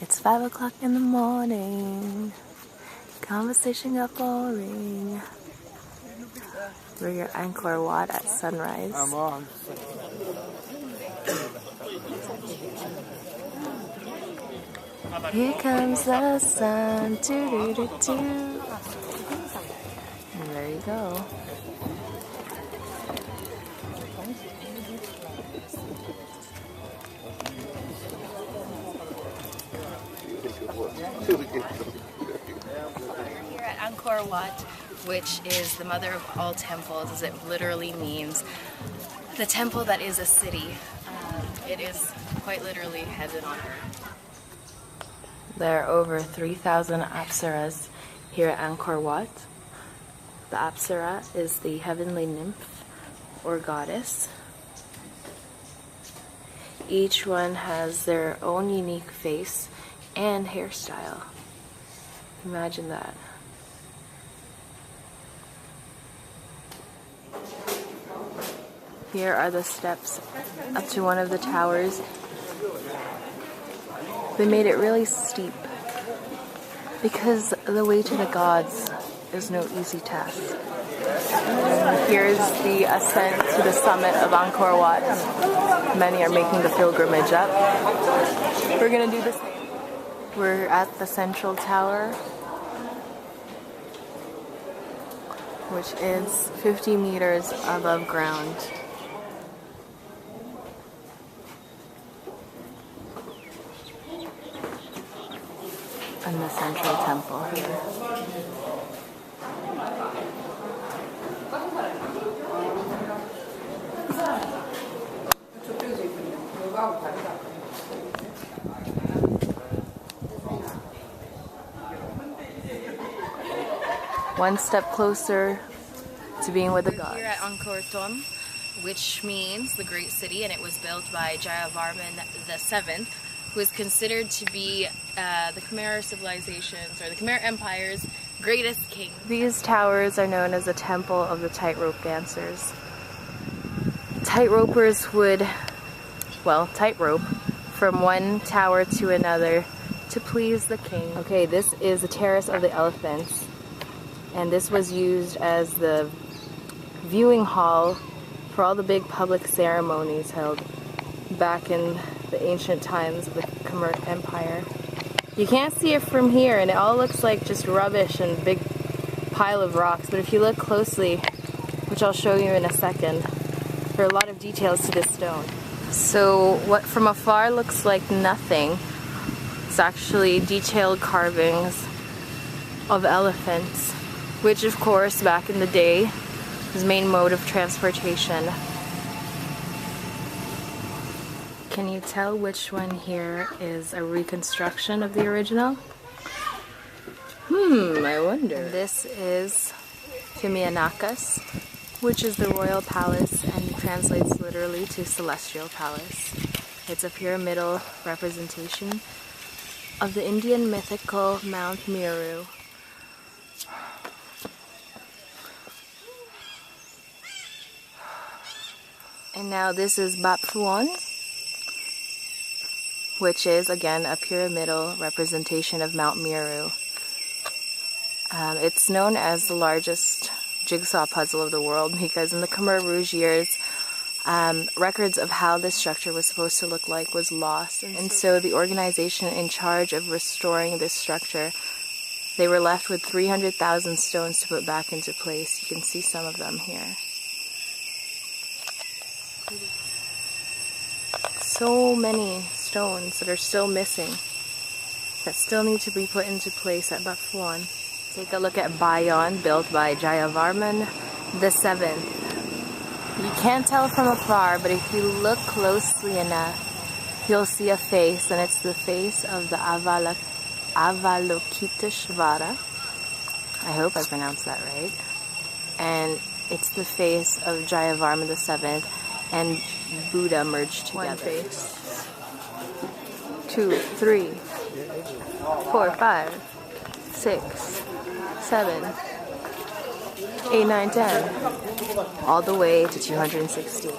It's 5 o'clock in the morning. Conversation got boring. We're here at Angkor Wat at sunrise. Here comes the sun. Doo -doo -doo -doo. And there you go. We're here at Angkor Wat, which is the mother of all temples, as it literally means the temple that is a city. It is quite literally heaven on earth. There are over 3,000 apsaras here at Angkor Wat. The apsara is the heavenly nymph or goddess. Each one has their own unique face and hairstyle. Imagine that. Here are the steps up to one of the towers. They made it really steep because the way to the gods is no easy task. And here's the ascent to the summit of Angkor Wat. Many are making the pilgrimage up. We're gonna do the same. We're at the central tower, which is 50 meters above ground. And the central temple here. One step closer to being with the gods. We're here at Angkor Thom, which means the great city, and it was built by Jayavarman VII, who is considered to be the Khmer civilization's or the Khmer Empire's greatest king. These towers are known as the Temple of the Tightrope Dancers. Tightropers would, well, tightrope from one tower to another to please the king. Okay, this is the Terrace of the Elephants, and this was used as the viewing hall for all the big public ceremonies held back in the ancient times of the Khmer Empire. You can't see it from here, and it all looks like just rubbish and a big pile of rocks, but if you look closely, which I'll show you in a second, there are a lot of details to this stone. So what from afar looks like nothing, it's actually detailed carvings of elephants, which of course back in the day was the main mode of transportation. Can you tell which one here is a reconstruction of the original? I wonder. This is Timianakas, which is the royal palace and translates literally to celestial palace. It's a pyramidal representation of the Indian mythical Mount Meru. And now this is Baphuon, which is again a pyramidal representation of Mount Meru. It's known as the largest jigsaw puzzle of the world because in the Khmer Rouge years, records of how this structure was supposed to look like was lost. And so the organization in charge of restoring this structure, they were left with 300,000 stones to put back into place. You can see some of them here. So many stones that are still missing, that still need to be put into place at Baphuon. Take a look at Bayon, built by Jayavarman VII. You can't tell from afar, but if you look closely enough, you'll see a face, and it's the face of the Avalokiteshvara. I hope I pronounced that right. And it's the face of Jayavarman VII and Buddha merged together. One face. 2, 3, 4, 5, 6, 7, 8, 9, 10, all the way to 216.